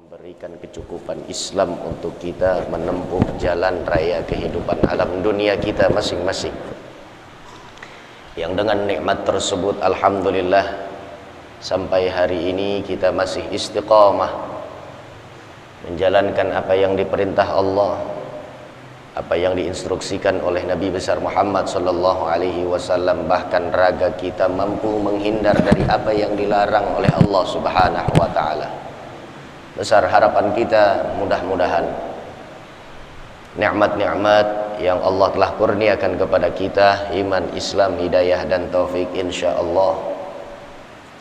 memberikan kecukupan Islam untuk kita menempuh jalan raya kehidupan alam dunia kita masing-masing. Yang dengan nikmat tersebut alhamdulillah sampai hari ini kita masih istiqamah menjalankan apa yang diperintah Allah, apa yang diinstruksikan oleh Nabi besar Muhammad sallallahu alaihi wasallam, bahkan raga kita mampu menghindar dari apa yang dilarang oleh Allah Subhanahu wa taala. Besar harapan kita mudah-mudahan nikmat-nikmat yang Allah telah kurniakan kepada kita, iman, Islam, hidayah dan taufik, insyaallah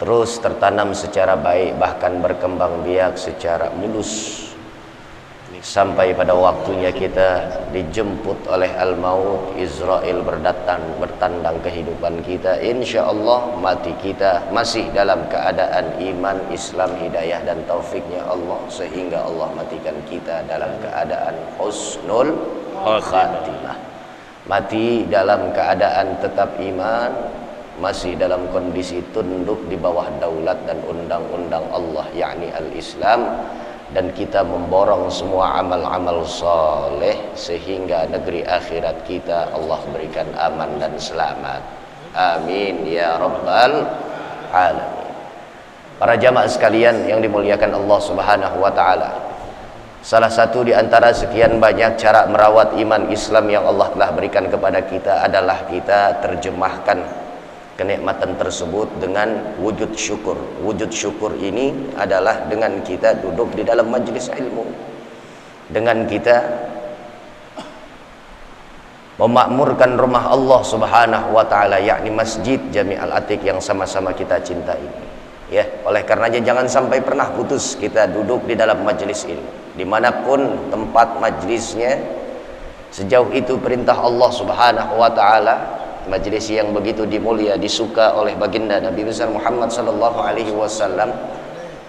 terus tertanam secara baik, bahkan berkembang biak secara mulus sampai pada waktunya kita dijemput oleh al-maut, Israel bertandang kehidupan kita. InsyaAllah mati kita masih dalam keadaan iman, Islam, hidayah dan taufiknya Allah, sehingga Allah matikan kita dalam keadaan husnul khatimah, mati dalam keadaan tetap iman, masih dalam kondisi tunduk di bawah daulat dan undang-undang Allah, yakni al-Islam, dan kita memborong semua amal-amal soleh sehingga negeri akhirat kita Allah berikan aman dan selamat. Amin ya rabbal alamin. Para jamaah sekalian yang dimuliakan Allah Subhanahu wa taala, salah satu di antara sekian banyak cara merawat iman Islam yang Allah telah berikan kepada kita adalah kita terjemahkan kenikmatan tersebut dengan wujud syukur. Wujud syukur ini adalah dengan kita duduk di dalam majlis ilmu, dengan kita memakmurkan rumah Allah Subhanahu wa taala, yakni Masjid Jami' Al-Atiq yang sama-sama kita cintai. Ya, oleh karenanya jangan sampai pernah putus kita duduk di dalam majlis ilmu, dimanapun tempat majlisnya, sejauh itu perintah Allah Subhanahu wa taala. Majlis yang begitu dimulia, disuka oleh baginda Nabi besar Muhammad sallallahu alaihi wasallam,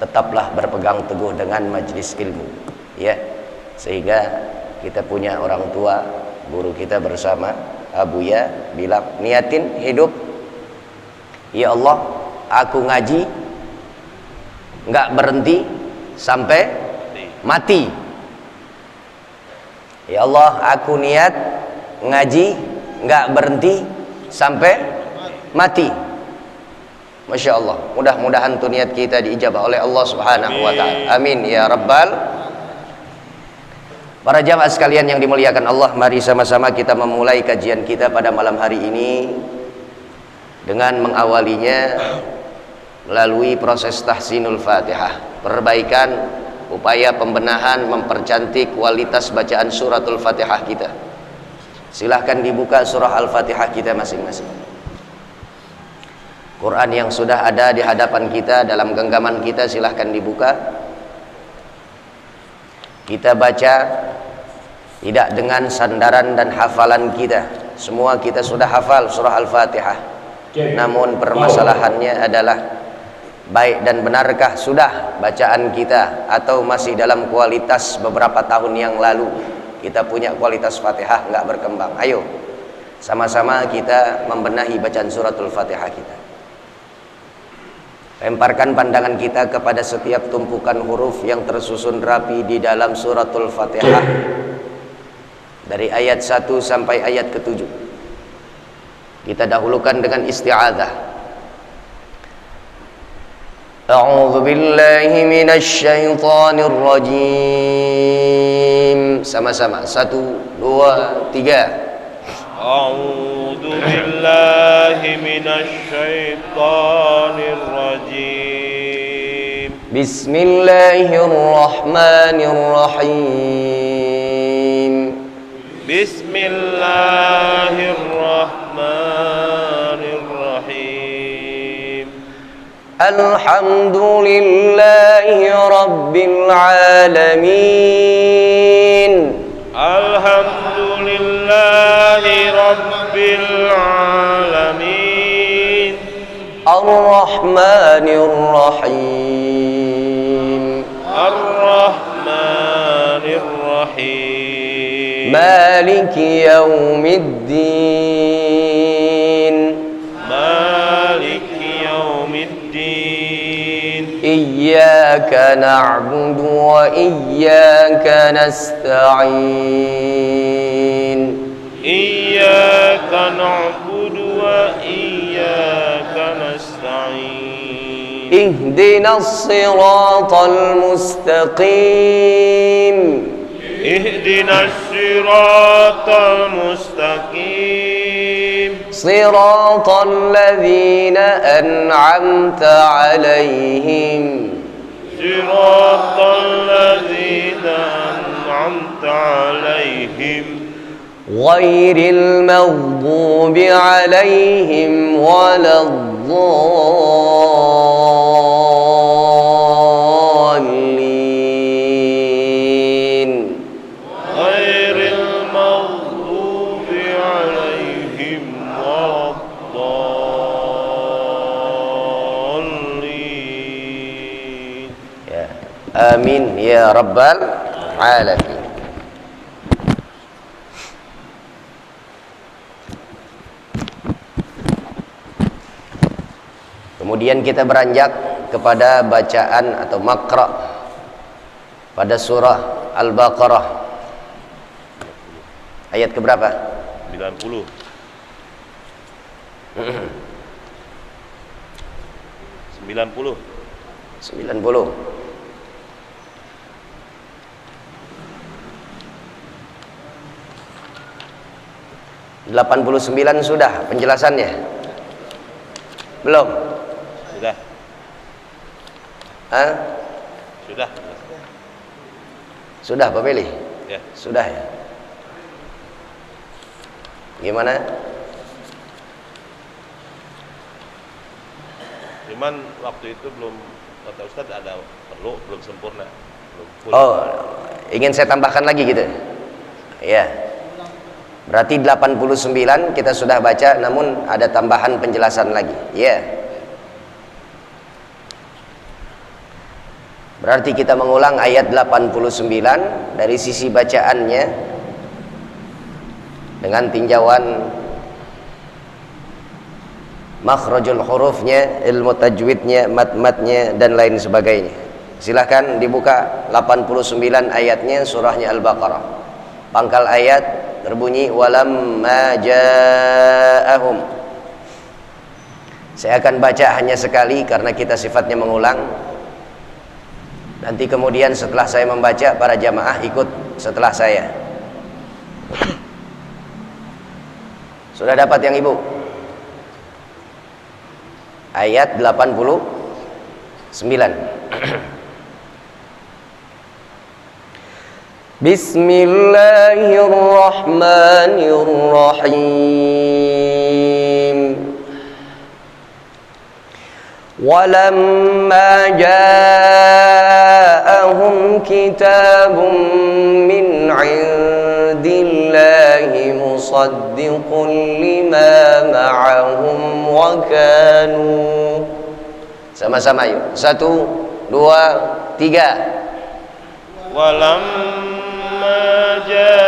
tetaplah berpegang teguh dengan majlis ilmu, ya. Sehingga kita punya orang tua, guru kita bersama, Abuya bilang, niatin hidup, ya Allah, aku ngaji nggak berhenti sampai mati. Ya Allah, aku niat ngaji nggak berhenti sampai mati. Masya Allah, mudah-mudahan tuh niat kita diijabah oleh Allah Subhanahu wa ta'ala. Amin ya rabbal. Para jamaah sekalian yang dimuliakan Allah, mari sama-sama kita memulai kajian kita pada malam hari ini dengan mengawalinya melalui proses tahsinul Fatihah, perbaikan, upaya pembenahan, mempercantik kualitas bacaan suratul Fatihah kita. Silahkan dibuka surah Al-Fatihah kita masing-masing. Quran yang sudah ada di hadapan kita, dalam genggaman kita, silahkan dibuka. Kita baca tidak dengan sandaran dan hafalan kita. Semua kita sudah hafal surah Al-Fatihah. Namun permasalahannya adalah baik dan benarkah sudah bacaan kita, atau masih dalam kualitas beberapa tahun yang lalu. Kita punya kualitas Fatihah nggak berkembang. Ayo sama-sama kita membenahi bacaan suratul Fatihah kita. Lemparkan pandangan kita kepada setiap tumpukan huruf yang tersusun rapi di dalam suratul Fatihah, dari ayat 1 sampai ayat ke-7. Kita dahulukan dengan isti'adzah. A'udzu billahi minasy syaithanir rajim. Sama-sama, 1, 2, 3. A'udzu billahi minasy syaithanir rajim. Bismillahirrahmanirrahim. Bismillahirrahmanirrahim. Alhamdulillahi rabbil alamin. Alhamdulillahi rabbil alamin. Ar-Rahmanir Rahim. Ar-Rahmanir Rahim. Maliki yaumiddin. Maliki yaumiddin. Iyyaka na'budu وإياك نستعين إياك نعبد وإياك نستعين اهدنا الصراط المستقيم اهدنا الصراط المستقيم صراط الذين أنعمت عليهم صراط الذين أنعمت عليهم غير المغضوب عليهم ولا الضالين غير المغضوب عليهم ولا الضالين آمين يا رب العالمين. Kemudian kita beranjak kepada bacaan atau makra pada surah Al-Baqarah ayat keberapa? 90. 90. 89 sudah penjelasannya? Belum? Sudah. Hah? Sudah. Sudah Pak Beli? Ya. Sudah ya? Gimana? Cuman waktu itu belum, kata Ustadz ada perlu, belum sempurna, belum full. Oh, ingin saya tambahkan lagi gitu? Ya. Berarti 89 kita sudah baca, namun ada tambahan penjelasan lagi. Ya. Berarti kita mengulang ayat 89 dari sisi bacaannya dengan tinjauan makhrajul hurufnya, ilmu tajwidnya, mat-matnya dan lain sebagainya. Silahkan dibuka 89 ayatnya surahnya Al-Baqarah. Pangkal ayat berbunyi walamma ja'ahum. Saya akan baca hanya sekali karena kita sifatnya mengulang. Nanti kemudian setelah saya membaca, para jamaah ikut setelah saya. Sudah dapat yang Ibu? Ayat 89. Bismillahirrahmanirrahim. Walamma ja'ahum kitabun min 'indillahi musaddiqun lima ma'ahum wa kanu. Sama-sama yuk. 1, 2, 3. Walamma ja'ahum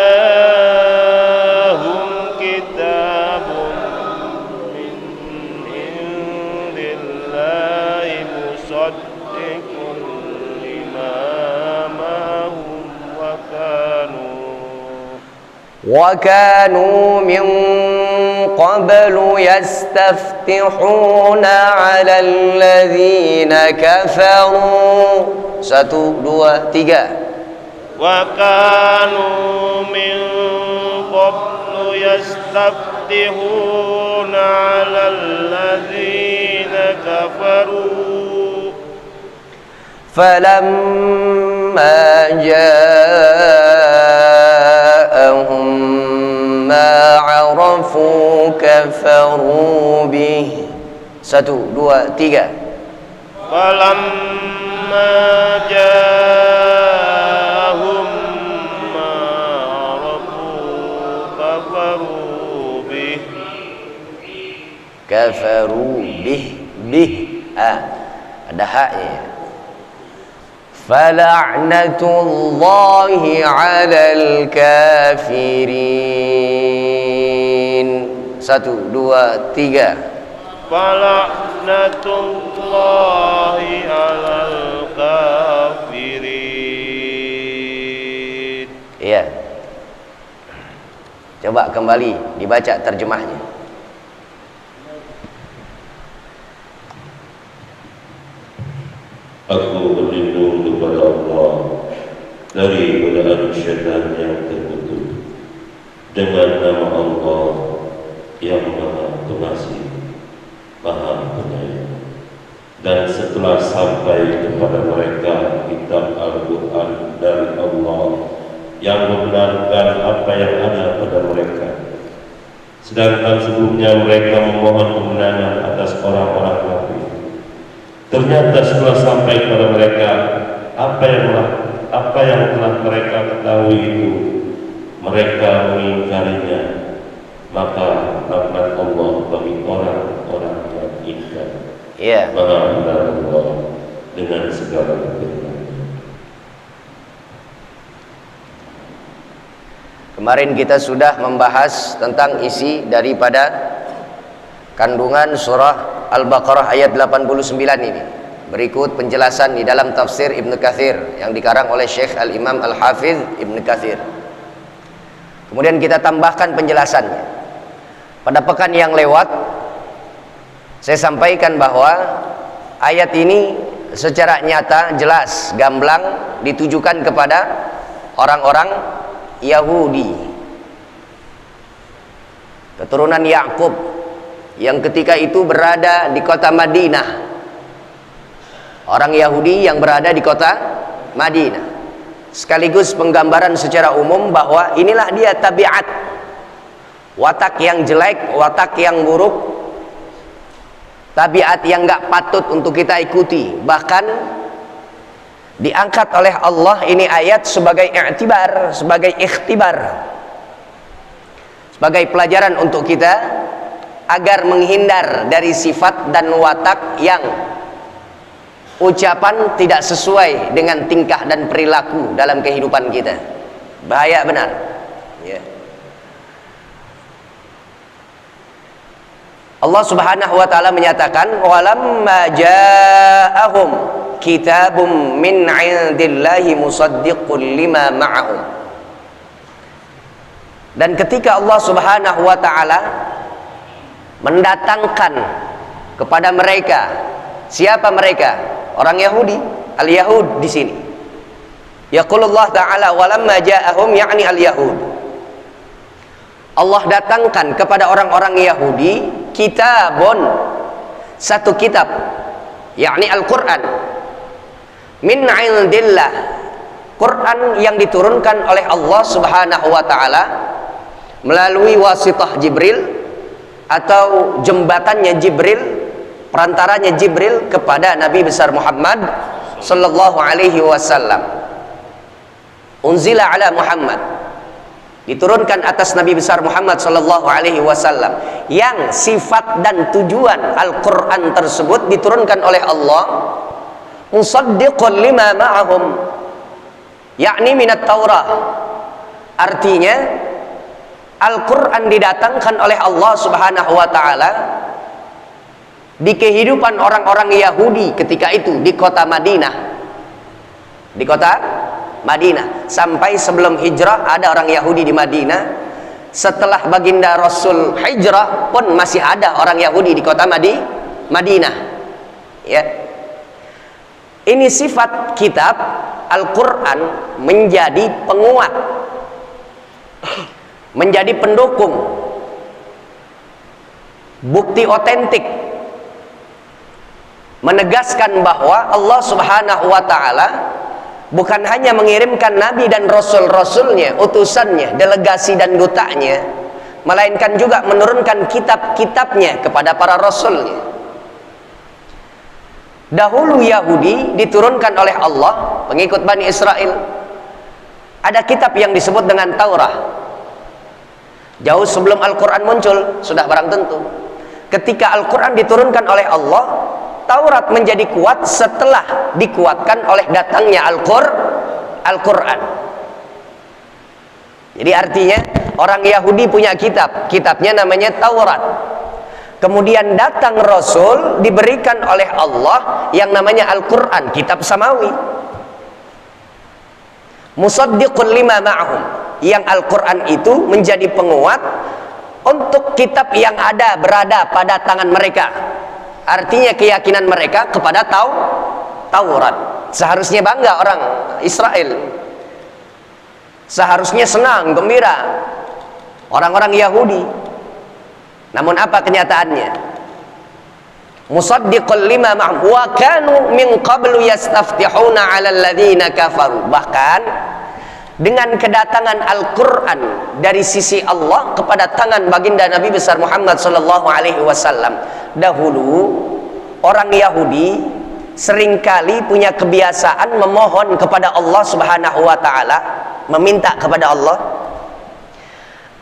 kitabun min indillahi musaddiqun lima ma'ahum wa kanu min qablu yastaftihuna 'alal ladzina kafaru. 1, 2, 3. wa kanu min qablu yastaftihuna 'alal ladzina kafaru falamma ja'ahum ma 'arafu kafaru bih. 1, 2, 3. falamma ja'ahum ma 'arafu kafaru bih. Kafaru bih ada haknya. Fala'natullahi 'alal kafirin. 1, 2, 3. Fala'natullahi 'alal kafirin. Iya. Coba kembali dibaca terjemahnya. Aku berlindung kepada Allah dari godaan syaitan yang terkutuk dengan nama Allah yang Maha Pengasih, Maha Penyayang. Dan setelah sampai kepada mereka kitab Al-Quran dari Allah yang membenarkan apa yang ada pada mereka, sedangkan sebelumnya mereka memohon kemenangan atas orang-orang kafir, ternyata setelah sampai kepada mereka apa yang telah mereka ketahui itu, mereka mengingkarinya. Maka laknat Allah bagi orang-orang yang ingkar. Iya. Maha benar Allah dengan segala firman. Kemarin kita sudah membahas tentang isi daripada kandungan surah Al-Baqarah ayat 89 ini. Berikut penjelasan di dalam tafsir Ibnu Katsir yang dikarang oleh Syekh Al-Imam Al-Hafidh Ibnu Katsir. Kemudian kita tambahkan penjelasannya. Pada pekan yang lewat saya sampaikan bahwa ayat ini secara nyata, jelas, gamblang ditujukan kepada orang-orang Yahudi, keturunan Yakub, yang ketika itu berada di kota Madinah. Orang Yahudi yang berada di kota Madinah, sekaligus penggambaran secara umum bahwa inilah dia tabiat, watak yang jelek, watak yang buruk, tabiat yang gak patut untuk kita ikuti. Bahkan diangkat oleh Allah ini ayat sebagai i'tibar, sebagai ikhtibar, sebagai pelajaran untuk kita agar menghindar dari sifat dan watak yang ucapan tidak sesuai dengan tingkah dan perilaku dalam kehidupan kita. Bahaya benar ya. Allah Subhanahu wa taala menyatakan walamma ja'ahum kitabum min 'indillahi musaddiqun lima ma'ahum. Dan ketika Allah Subhanahu wa taala mendatangkan kepada mereka, siapa mereka? Orang Yahudi, al-Yahud di sini. Yaqulullah taala walamma ja'ahum ya'ni al-Yahud. Allah datangkan kepada orang-orang Yahudi kitabun, satu kitab, yakni Al-Quran, min 'indillah, Quran yang diturunkan oleh Allah Subhanahu wa taala melalui wasitah Jibril atau jembatannya Jibril, perantaranya Jibril kepada Nabi besar Muhammad sallallahu alaihi wasallam. Unzila ala Muhammad, diturunkan atas Nabi besar Muhammad sallallahu alaihi wasallam, yang sifat dan tujuan Al-Qur'an tersebut diturunkan oleh Allah musaddiqun lima ma'ahum, yakni minat Taurah. Artinya Al-Qur'an didatangkan oleh Allah Subhanahu wa taala di kehidupan orang-orang Yahudi ketika itu di kota Madinah. Di kota Madinah, sampai sebelum hijrah ada orang Yahudi di Madinah. Setelah baginda Rasul hijrah pun masih ada orang Yahudi di kota Madinah. Ya. Ini sifat kitab Al-Quran menjadi penguat, menjadi pendukung, bukti otentik, menegaskan bahwa Allah Subhanahu wa taala bukan hanya mengirimkan nabi dan rasul-rasulnya, utusannya, delegasi dan dutanya, melainkan juga menurunkan kitab-kitabnya kepada para rasulnya. Dahulu Yahudi diturunkan oleh Allah, pengikut Bani Israel, ada kitab yang disebut dengan Taurah. Jauh sebelum Al-Quran muncul, sudah barang tentu. Ketika Al-Quran diturunkan oleh Allah, Taurat menjadi kuat setelah dikuatkan oleh datangnya Al-Quran. Jadi artinya orang Yahudi punya kitab, kitabnya namanya Taurat. Kemudian datang Rasul diberikan oleh Allah yang namanya Al-Quran, kitab samawi. musaddiqun lima ma'ahum, yang Al-Quran itu menjadi penguat untuk kitab yang berada pada tangan mereka. Artinya keyakinan mereka kepada Taurat. Seharusnya bangga orang Israel, seharusnya senang, gembira orang-orang Yahudi. Namun apa kenyataannya? Musaddiqul lima ma'hum wa kanu min qablu yastaftihuna 'alal ladzina kafaru. Bahkan dengan kedatangan Al-Quran dari sisi Allah kepada tangan baginda Nabi besar Muhammad sallallahu alaihi wasallam, dahulu orang Yahudi seringkali punya kebiasaan memohon kepada Allah Subhanahu wa taala, meminta kepada Allah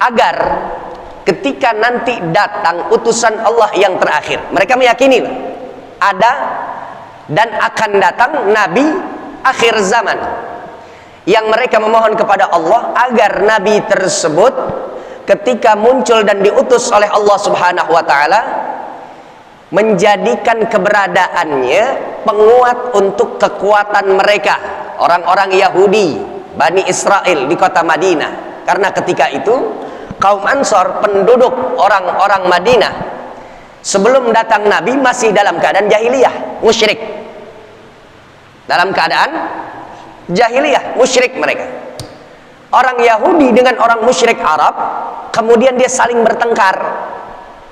agar ketika nanti datang utusan Allah yang terakhir, mereka meyakini ada dan akan datang nabi akhir zaman, yang mereka memohon kepada Allah agar nabi tersebut ketika muncul dan diutus oleh Allah Subhanahu wa taala menjadikan keberadaannya penguat untuk kekuatan mereka, orang-orang Yahudi, Bani Israel di kota Madinah. Karena ketika itu kaum Ansor, penduduk orang-orang Madinah, sebelum datang Nabi masih dalam keadaan jahiliyah, musyrik. Dalam keadaan jahiliyah, musyrik mereka. Orang Yahudi dengan orang musyrik Arab, kemudian dia saling bertengkar.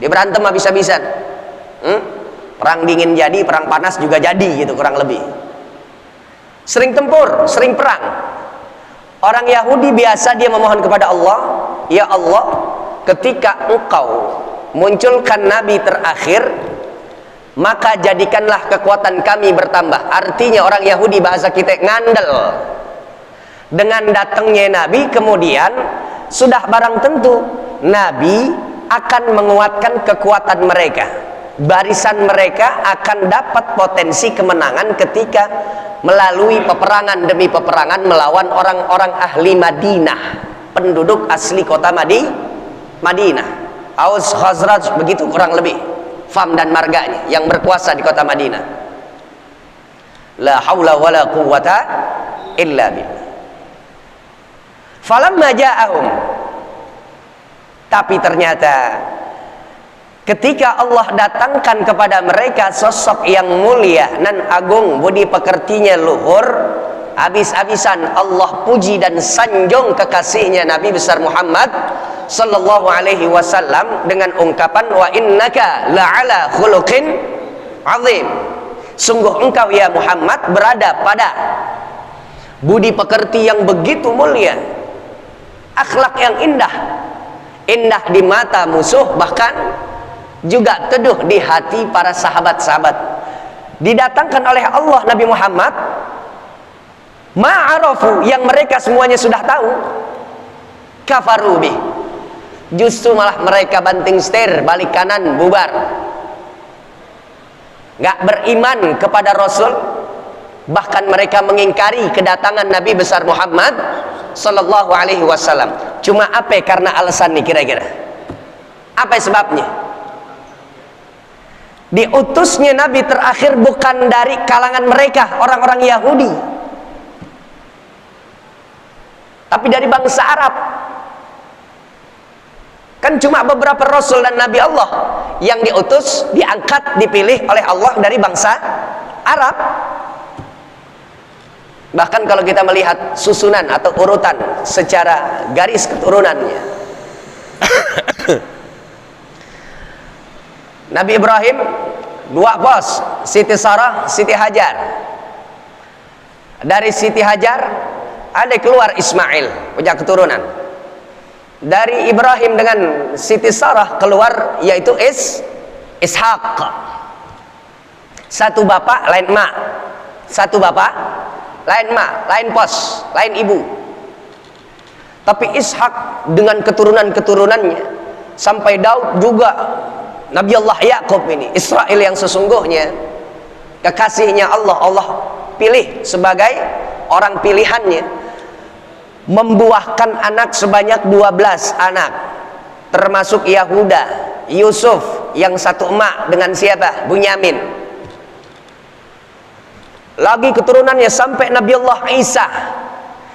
Dia berantem habis-habisan. Perang dingin jadi, perang panas juga jadi, gitu kurang lebih. Sering tempur, sering perang. Orang Yahudi biasa dia memohon kepada Allah, ya Allah, ketika engkau munculkan nabi terakhir, maka jadikanlah kekuatan kami bertambah. Artinya orang Yahudi bahasa kita ngandel. Dengan datangnya nabi, kemudian sudah barang tentu nabi akan menguatkan kekuatan mereka. Barisan mereka akan dapat potensi kemenangan ketika melalui peperangan demi peperangan melawan orang-orang ahli Madinah, penduduk asli kota Madinah. Aus Khazraj begitu kurang lebih, fam dan marganya yang berkuasa di kota Madinah. La haula wala quwwata illa billah. Falamma ja'ahum, tapi ternyata ketika Allah datangkan kepada mereka sosok yang mulia nan agung, budi pekertinya luhur, habis-habisan Allah puji dan sanjung kekasihnya Nabi besar Muhammad sallallahu alaihi wasallam dengan ungkapan wa innaka la'ala khuluqin azim. Sungguh engkau ya Muhammad berada pada budi pekerti yang begitu mulia, akhlak yang indah, indah di mata musuh, bahkan juga teduh di hati para sahabat-sahabat. Didatangkan oleh Allah Nabi Muhammad ma'arafu, yang mereka semuanya sudah tahu, kafaru bih, justru malah mereka banting setir, balik kanan, bubar, nggak beriman kepada Rasul. Bahkan mereka mengingkari kedatangan Nabi besar Muhammad sallallahu alaihi wasallam. Cuma apa karena alasan nih kira-kira? Apa sebabnya? Diutusnya Nabi terakhir bukan dari kalangan mereka, orang-orang Yahudi, tapi dari bangsa Arab. Kan cuma beberapa Rasul dan Nabi Allah yang diutus, diangkat, dipilih oleh Allah dari bangsa Arab. Bahkan kalau kita melihat susunan atau urutan secara garis keturunannya, Nabi Ibrahim dua bos, Siti Sarah, Siti Hajar. Dari Siti Hajar ada keluar Ismail, punya keturunan. Dari Ibrahim dengan Siti Sarah keluar yaitu Ishak. Satu bapak lain mak, satu bapak lain mak, lain pos, lain ibu. Tapi Ishak dengan keturunan-keturunannya sampai Daud juga, Nabi Allah Yakub ini, Israel yang sesungguhnya, kekasihnya Allah, Allah pilih sebagai orang pilihannya, membuahkan anak sebanyak 12 anak, termasuk Yahuda, Yusuf yang satu emak dengan siapa? Bunyamin. Lagi keturunannya sampai Nabi Allah Isa,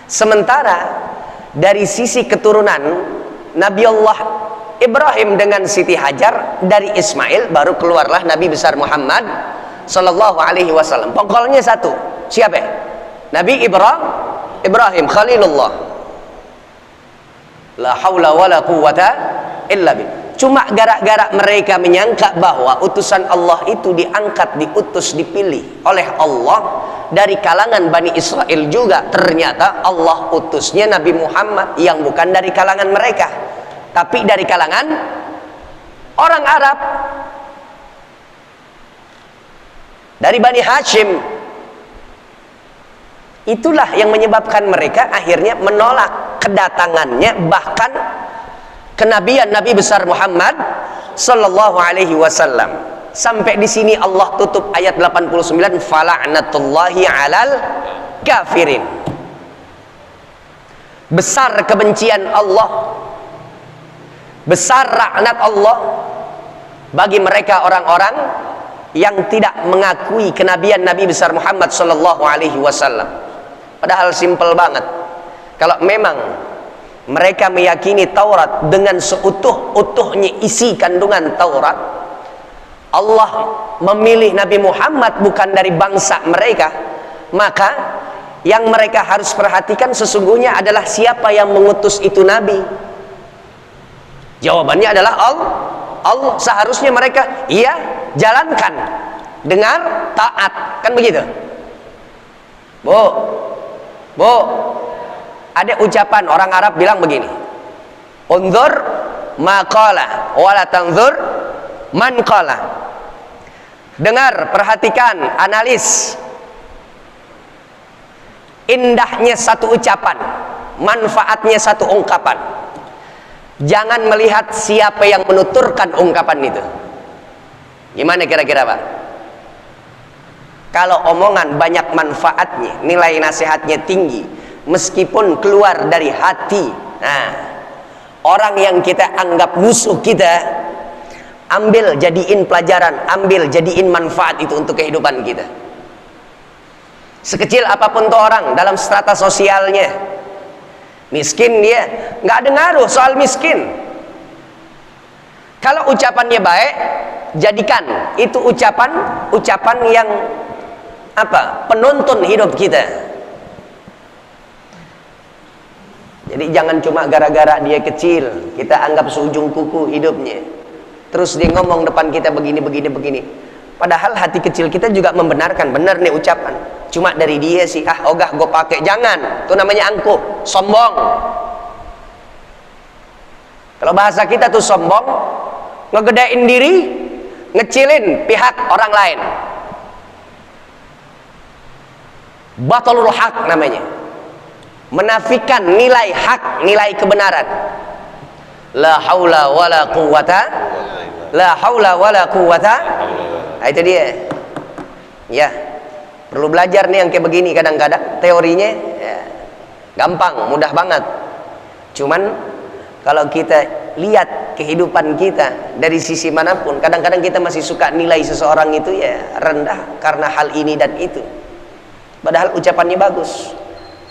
Sementara dari sisi keturunan Nabi Allah Ibrahim dengan Siti Hajar, dari Ismail baru keluarlah Nabi besar Muhammad sallallahu alaihi wasallam. Pokoknya satu. Siapa? Nabi Ibrahim Khalilullah. La haula wala quwwata illa billah. Cuma gara-gara mereka menyangka bahwa utusan Allah itu diangkat, diutus, dipilih oleh Allah dari kalangan Bani Israel juga, ternyata Allah utusnya Nabi Muhammad yang bukan dari kalangan mereka, tapi dari kalangan orang Arab, dari Bani Hashim. Itulah yang menyebabkan mereka akhirnya menolak kedatangannya, bahkan kenabian Nabi besar Muhammad sallallahu alaihi wasallam. Sampai di sini Allah tutup ayat 89, fala'natullahi 'alal kafirin. Besar kebencian Allah, besar laknat Allah bagi mereka orang-orang yang tidak mengakui kenabian Nabi besar Muhammad sallallahu alaihi wasallam. Padahal simpel banget. Kalau memang mereka meyakini Taurat dengan seutuh-utuhnya isi kandungan Taurat, Allah memilih Nabi Muhammad bukan dari bangsa mereka, maka yang mereka harus perhatikan sesungguhnya adalah siapa yang mengutus itu Nabi. Jawabannya adalah Allah. Seharusnya mereka jalankan, dengar, taat, kan begitu? Bu, ada ucapan orang Arab bilang begini, unzur ma qala wala tanzur man qala. Dengar, perhatikan, analis indahnya satu ucapan, manfaatnya satu ungkapan. Jangan melihat siapa yang menuturkan ungkapan itu. Gimana kira-kira, Pak? Kalau omongan banyak manfaatnya, nilai nasihatnya tinggi, meskipun keluar dari hati, nah, orang yang kita anggap musuh kita, ambil jadiin pelajaran, ambil jadiin manfaat itu untuk kehidupan kita. Sekecil apapun tuh orang dalam strata sosialnya, miskin dia, nggak ada ngaruh soal miskin. Kalau ucapannya baik, jadikan itu ucapan yang penuntun hidup kita. Jadi jangan cuma gara-gara dia kecil kita anggap seujung kuku hidupnya, terus dia ngomong depan kita begini, padahal hati kecil kita juga membenarkan, benar nih ucapan, cuma dari dia sih, ogah gue pakai. Jangan, itu namanya angkuh, sombong. Kalau bahasa kita tuh sombong, ngegedein diri, ngecilin pihak orang lain. Batalul haq namanya, menafikan nilai hak, nilai kebenaran. La haula wala quwwata, la haula wala quwwata. Nah, itu dia. Ya, perlu belajar nih yang kayak begini. Kadang-kadang teorinya gampang, mudah banget. Cuman kalau kita lihat kehidupan kita dari sisi manapun, kadang-kadang kita masih suka nilai seseorang itu rendah karena hal ini dan itu. Padahal ucapannya bagus.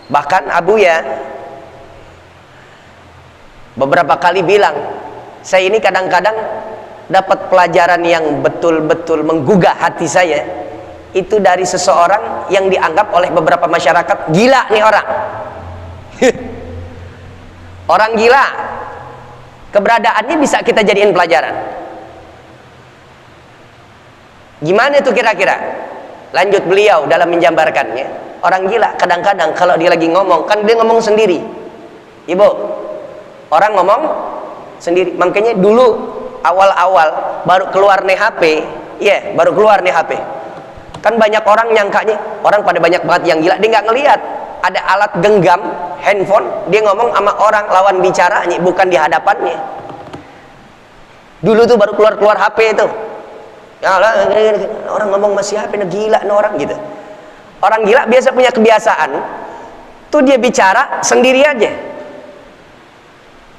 Bahkan Abuya beberapa kali bilang, saya ini kadang-kadang dapat pelajaran yang betul-betul menggugah hati saya, itu dari seseorang yang dianggap oleh beberapa masyarakat gila nih orang. Orang gila, keberadaannya bisa kita jadiin pelajaran. Gimana itu kira-kira? Lanjut beliau dalam menjambarkannya, orang gila kadang-kadang kalau dia lagi ngomong, kan dia ngomong sendiri. Ibu, orang ngomong sendiri. Makanya dulu awal-awal baru keluar nih HP, baru keluar nih HP, kan banyak orang nyangkanya, orang pada banyak banget yang gila. Dia nggak ngelihat ada alat genggam handphone, dia ngomong sama orang lawan bicaranya, bukan di hadapannya. Dulu tuh baru keluar HP itu, orang ngomong masih HP, gila nih orang gitu. Orang gila biasa punya kebiasaan tuh dia bicara sendiri aja,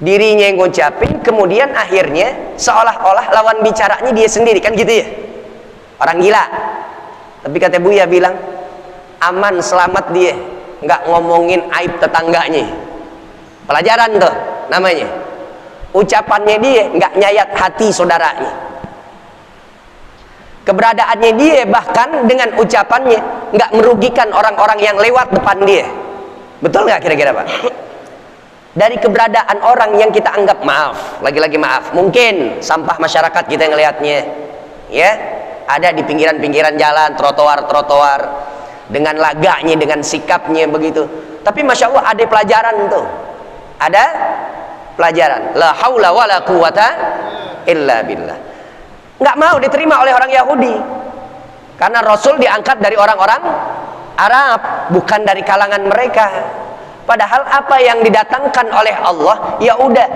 dirinya yang ngucapin, kemudian akhirnya seolah-olah lawan bicaranya dia sendiri, kan gitu ya orang gila. Tapi kata Buya bilang aman, selamat dia nggak ngomongin aib tetangganya. Pelajaran tuh namanya. Ucapannya dia nggak nyayat hati saudaranya. Keberadaannya dia bahkan dengan ucapannya nggak merugikan orang-orang yang lewat depan dia. Betul nggak kira-kira Pak? Dari keberadaan orang yang kita anggap, maaf, lagi-lagi maaf, mungkin sampah masyarakat kita yang ngelihatnya, ya, ada di pinggiran-pinggiran jalan, trotoar-trotoar, dengan lagaknya, dengan sikapnya begitu. Tapi masya Allah ada pelajaran tuh, ada pelajaran. La haula wala quwata illa billah. Nggak mau diterima oleh orang Yahudi, karena Rasul diangkat dari orang-orang Arab, bukan dari kalangan mereka. Padahal apa yang didatangkan oleh Allah, ya udah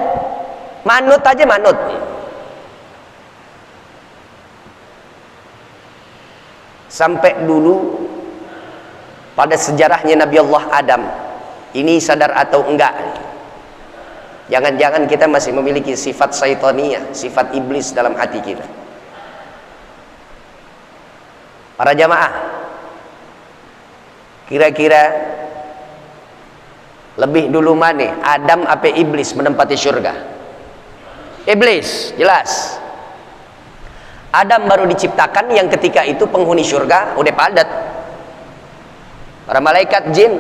manut aja, manut. Sampai dulu pada sejarahnya Nabi Allah Adam, ini sadar atau enggak, jangan-jangan kita masih memiliki sifat syaitaniyah, sifat iblis dalam hati kita. Para jamaah, kira-kira lebih dulu mana Adam apa iblis menempati surga? Iblis, jelas. Adam baru diciptakan yang ketika itu penghuni surga udah padat. Para malaikat jin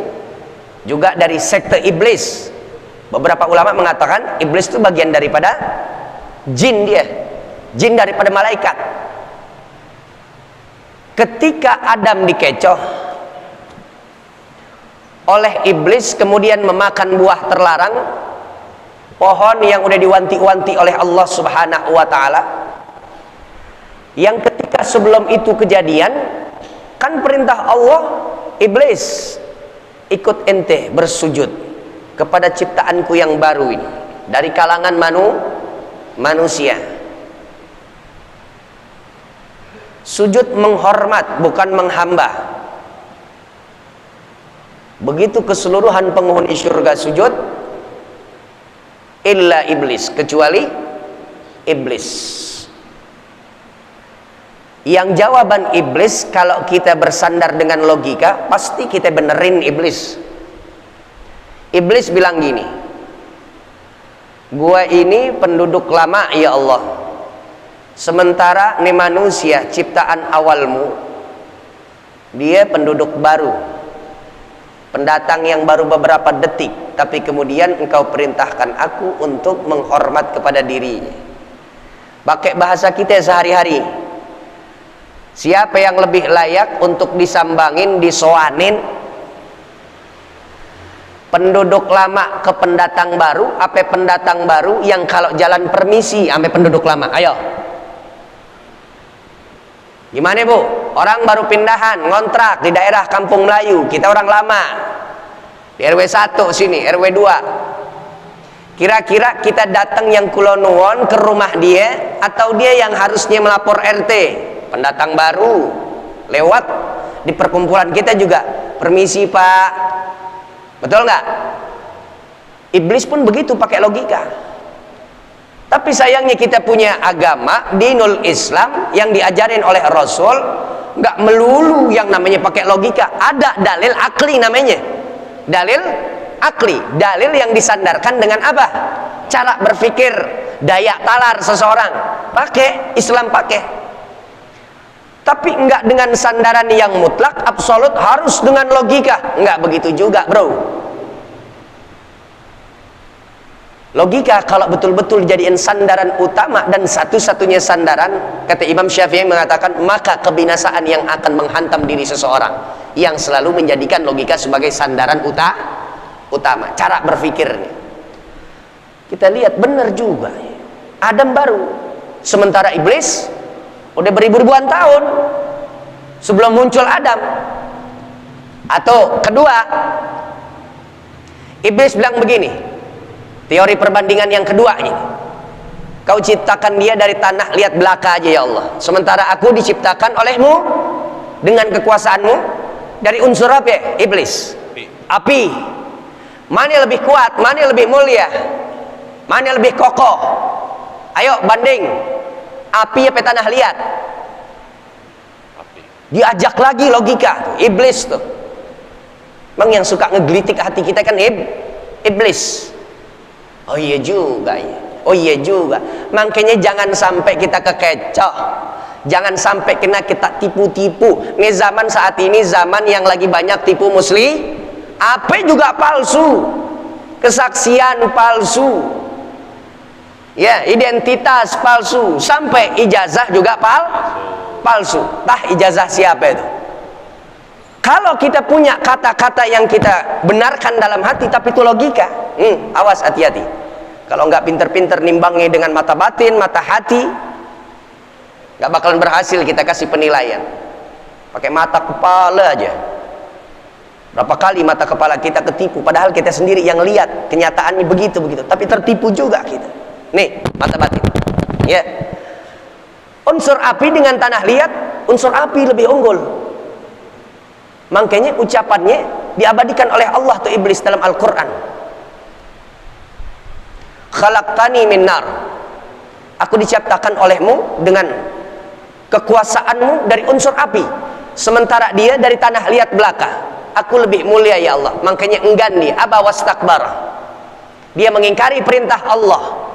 juga dari sekte iblis. Beberapa ulama mengatakan iblis itu bagian daripada jin, dia jin daripada malaikat. Ketika Adam dikecoh oleh iblis, kemudian memakan buah terlarang, pohon yang udah diwanti-wanti oleh Allah Subhanahu wa ta'ala, yang ketika sebelum itu kejadian, kan perintah Allah, iblis ikut ente bersujud kepada ciptaanku yang baru ini dari kalangan manusia. Sujud menghormat, bukan menghamba. Begitu keseluruhan penghuni surga sujud, illa iblis, kecuali iblis. Yang jawaban iblis, kalau kita bersandar dengan logika, pasti kita benerin iblis. Iblis bilang gini, gua ini penduduk lama ya Allah, sementara nih manusia ciptaan awalmu, dia penduduk baru, pendatang yang baru beberapa detik, tapi kemudian engkau perintahkan aku untuk menghormat kepada dirinya. Pakai bahasa kita sehari-hari, siapa yang lebih layak untuk disambangin, disoanin? Penduduk lama ke pendatang baru, apa pendatang baru yang kalau jalan permisi sampai penduduk lama? Ayo, gimana Bu? Orang baru pindahan, ngontrak di daerah Kampung Melayu, kita orang lama di RW 1 sini, RW 2. Kira-kira kita datang yang kulonuwon ke rumah dia, atau dia yang harusnya melapor RT? Pendatang baru lewat di perkumpulan kita juga, permisi Pak, betul nggak? Iblis pun begitu, pakai logika. Tapi sayangnya kita punya agama dinul Islam yang diajarin oleh Rasul, nggak melulu yang namanya pakai logika. Ada dalil akli namanya, dalil akli, dalil yang disandarkan dengan apa? Cara berpikir, daya talar seseorang, pakai Islam pakai. Tapi nggak dengan sandaran yang mutlak, absolut, harus dengan logika. Nggak begitu juga bro. Logika kalau betul-betul jadiin sandaran utama dan satu-satunya sandaran, kata Imam Syafi'i mengatakan, maka kebinasaan yang akan menghantam diri seseorang yang selalu menjadikan logika sebagai sandaran utama. Cara berpikirnya kita lihat benar juga, Adam baru, sementara iblis udah beribu-ribuan tahun sebelum muncul Adam. Atau kedua, iblis bilang begini, teori perbandingan yang kedua ini, kau ciptakan dia dari tanah, lihat belaka aja ya Allah, sementara aku diciptakan olehmu dengan kekuasaanmu dari unsur apa? Iblis, api. Mana yang lebih kuat, mana yang lebih mulia, mana yang lebih kokoh? Ayo banding, api apa tanah liat? Api. Diajak lagi logika, iblis tuh. Memang yang suka ngegelitik hati kita kan iblis. Oh iya juga ya. Oh iya juga. Makanya jangan sampai kita kekecoh. Jangan sampai kena kita tipu-tipu. Ini zaman saat ini zaman yang lagi banyak tipu muslim. Apa juga palsu. Kesaksian palsu. Ya, identitas palsu. Sampai ijazah juga palsu. Tah ijazah siapa itu? Kalau kita punya kata-kata yang kita benarkan dalam hati, tapi itu logika, awas, hati-hati. Kalau nggak pinter-pinter nimbangnya dengan mata batin, mata hati, nggak bakalan berhasil kita kasih penilaian. Pakai mata kepala aja. Berapa kali mata kepala kita ketipu, padahal kita sendiri yang lihat kenyataannya begitu, tapi tertipu juga kita. Nih, mata batin. Ya. Unsur api dengan tanah liat, unsur api lebih unggul. Makanya ucapannya diabadikan oleh Allah tuh iblis dalam Al-Quran. Khalaqtani min nar. Aku diciptakan olehmu dengan kekuasaanmu dari unsur api, sementara dia dari tanah liat belaka. Aku lebih mulia ya Allah. Makanya enggan dia, aba wastakbar. Dia mengingkari perintah Allah.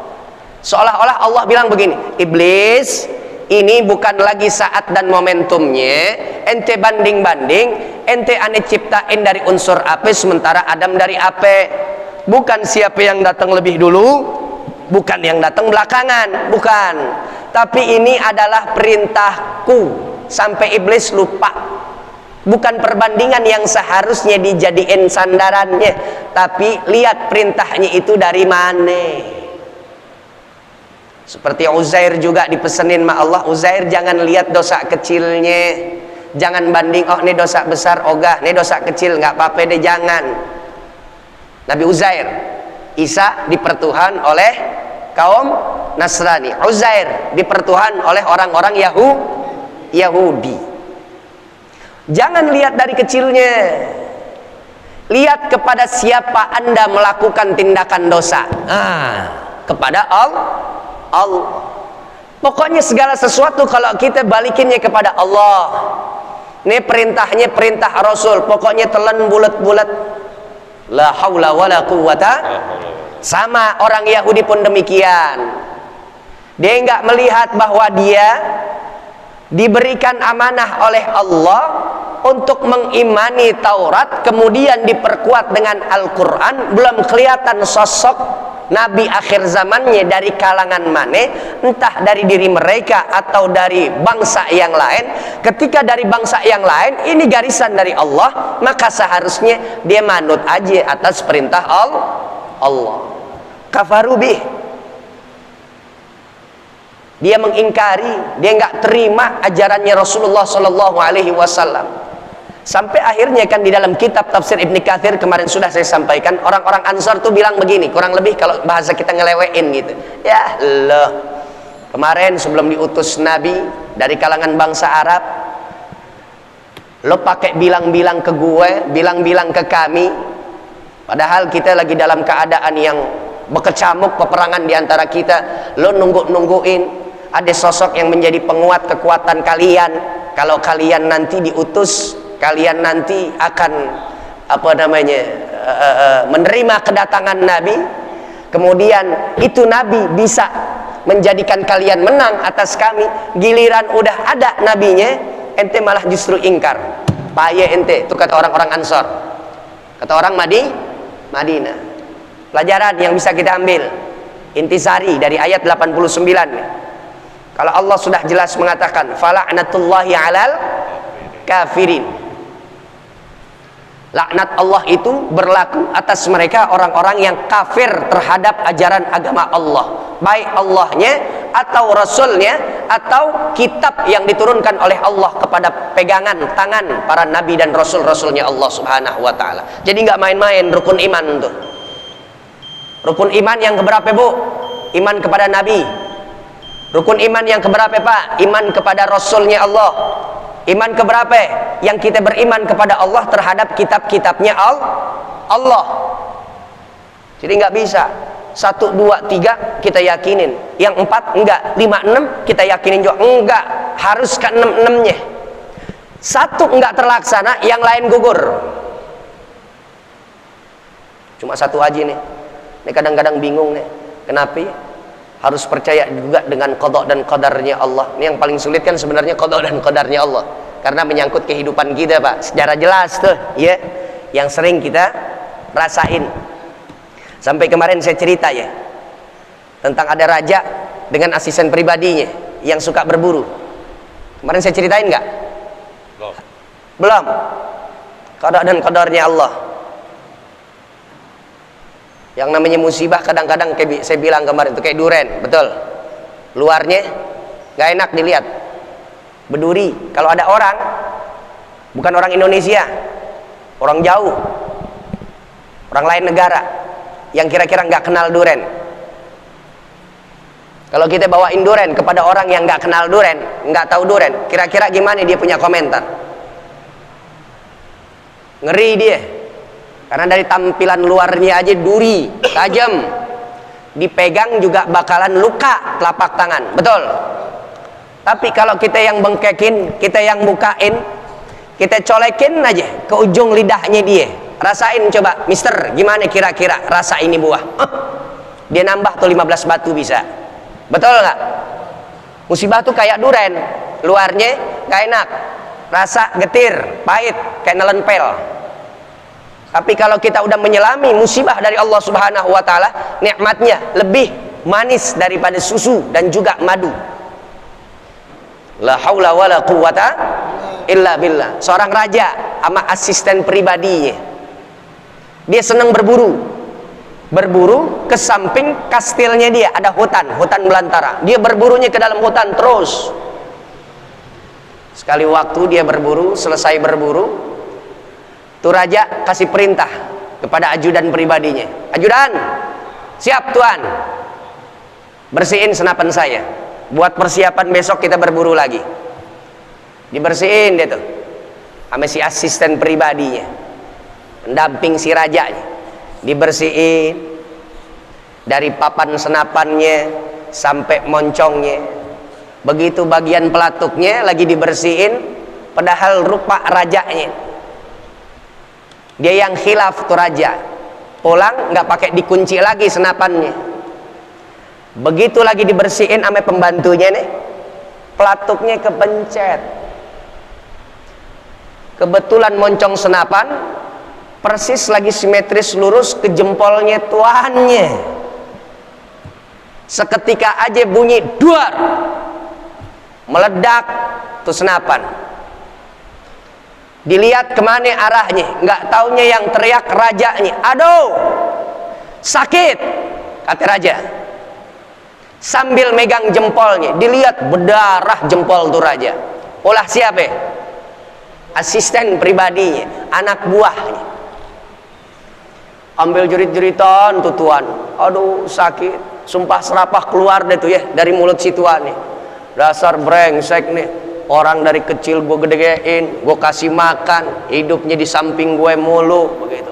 Seolah-olah Allah bilang begini, iblis, ini bukan lagi saat dan momentumnya ente banding-banding, ente ane ciptain dari unsur api sementara Adam dari api. Bukan siapa yang datang lebih dulu, bukan yang datang belakangan, bukan. Tapi ini adalah perintahku. Sampai iblis lupa. Bukan perbandingan yang seharusnya dijadiin sandarannya, tapi lihat perintahnya itu dari mana. Seperti Uzair juga dipesenin sama Allah, Uzair jangan lihat dosa kecilnya, jangan banding, oh ini dosa besar, ogah, ini dosa kecil, nggak apa-apa deh, jangan. Nabi Uzair, Isa dipertuhan oleh kaum Nasrani, Uzair dipertuhan oleh orang-orang Yahudi. Jangan lihat dari kecilnya, lihat kepada siapa Anda melakukan tindakan dosa. Kepada Allah. Pokoknya segala sesuatu kalau kita balikinnya kepada Allah. Ini perintahnya perintah Rasul, pokoknya telan bulat-bulat. La haula wala quwata. Sama orang Yahudi pun demikian. Dia enggak melihat bahwa dia diberikan amanah oleh Allah untuk mengimani Taurat, kemudian diperkuat dengan Al-Quran. Belum kelihatan sosok Nabi akhir zamannya dari kalangan mana, entah dari diri mereka atau dari bangsa yang lain. Ketika dari bangsa yang lain, ini garisan dari Allah, maka seharusnya dia manut aja atas perintah Allah. Kafaru bih, dia mengingkari, dia nggak terima ajarannya Rasulullah Shallallahu Alaihi Wasallam. Sampai akhirnya kan di dalam kitab tafsir Ibn Katsir kemarin sudah saya sampaikan, orang-orang Ansar tuh bilang begini, kurang lebih kalau bahasa kita ngelewein gitu. Ya Allah, kemarin sebelum diutus Nabi dari kalangan bangsa Arab, lo pakai bilang-bilang ke gue, bilang-bilang ke kami, padahal kita lagi dalam keadaan yang berkecamuk peperangan di antara kita. Lo nungguin ada sosok yang menjadi penguat kekuatan kalian. Kalau kalian nanti diutus, kalian nanti akan menerima kedatangan Nabi, kemudian itu Nabi bisa menjadikan kalian menang atas kami. Giliran udah ada nabinya, ente malah justru ingkar. Payah ente, itu kata orang-orang Ansor, kata orang Madinah. Pelajaran yang bisa kita ambil, intisari dari ayat 89. Kalau Allah sudah jelas mengatakan fala'natullahi 'alal kafirin, laknat Allah itu berlaku atas mereka orang-orang yang kafir terhadap ajaran agama Allah, baik Allahnya atau Rasulnya atau kitab yang diturunkan oleh Allah kepada pegangan tangan para nabi dan Rasul-Rasulnya Allah Subhanahu wa ta'ala. Jadi nggak main-main rukun iman tuh. Rukun iman yang keberapa, Bu? Iman kepada Nabi. Rukun iman yang keberapa, Pak? Iman kepada Rasulnya Allah. Iman keberapa? Yang kita beriman kepada Allah terhadap kitab-kitabnya Allah. Jadi nggak bisa 1, 2, 3 kita yakinin, yang 4 enggak, 5, 6 kita yakinin juga enggak, harus ke 6-6-nya. 1 enggak terlaksana, yang lain gugur. Cuma satu aja nih. Ini kadang-kadang bingung nih. Kenapa ya? Harus percaya juga dengan qada dan qadarnya Allah. Ini yang paling sulit kan sebenarnya qada dan qadarnya Allah. Karena menyangkut kehidupan kita, Pak. Secara jelas tuh, ya. Yang sering kita rasain. Sampai kemarin saya cerita ya. Tentang ada raja dengan asisten pribadinya yang suka berburu. Kemarin saya ceritain nggak? Belum. Qada dan qadarnya Allah. Yang namanya musibah kadang-kadang kayak saya bilang kemarin itu kayak duren, betul. Luarnya nggak enak dilihat, berduri. Kalau ada orang, bukan orang Indonesia, orang jauh, orang lain negara, yang kira-kira nggak kenal duren. Kalau kita bawain duren kepada orang yang nggak kenal duren, nggak tahu duren, kira-kira gimana dia punya komentar? Ngeri dia. Karena dari tampilan luarnya aja duri, tajam. Dipegang juga bakalan luka telapak tangan, betul. Tapi kalau kita yang bengkekin, kita yang bukain, kita colekin aja ke ujung lidahnya dia. Rasain coba, mister, gimana kira-kira rasa ini buah? Dia nambah tuh 15 batu bisa. Betul nggak? Musibah tuh kayak duren, luarnya gak enak, rasa getir, pahit, kayak nelen pel. Tapi kalau kita udah menyelami musibah dari Allah Subhanahu wa taala, nikmatnya lebih manis daripada susu dan juga madu. La haula wala quwata illa billah. Seorang raja sama asisten pribadinya. Dia senang berburu. Berburu ke samping kastilnya dia ada hutan belantara. Dia berburunya ke dalam hutan terus. Sekali waktu dia berburu, selesai berburu, tuh raja kasih perintah kepada ajudan pribadinya. Ajudan, siap tuan, bersihin senapan saya, buat persiapan besok kita berburu lagi. Dibersihin dia tuh sama si asisten pribadinya, pendamping si rajanya. Dibersihin dari papan senapannya sampai moncongnya. Begitu bagian pelatuknya lagi dibersihin, padahal rupa rajanya. Dia yang khilaf tuh raja, pulang nggak pakai dikunci lagi senapannya. Begitu lagi dibersihin sama pembantunya nih, pelatuknya kepencet. Kebetulan moncong senapan persis lagi simetris lurus ke jempolnya tuannya. Seketika aja bunyi duar, meledak tuh senapan. Dilihat kemana arahnya, nggak taunya yang teriak rajanya. Aduh, sakit, kata raja. Sambil megang jempolnya, dilihat berdarah jempol tuh raja. Ulah siapa? Asisten pribadinya, anak buahnya. Ambil jerit-jeritan tuh tuan. Aduh, sakit, sumpah serapah keluar deh tuh ya dari mulut si tuan nih. Dasar brengsek nih. Orang dari kecil gue gedein, gue kasih makan, hidupnya di samping gue mulu, begitu.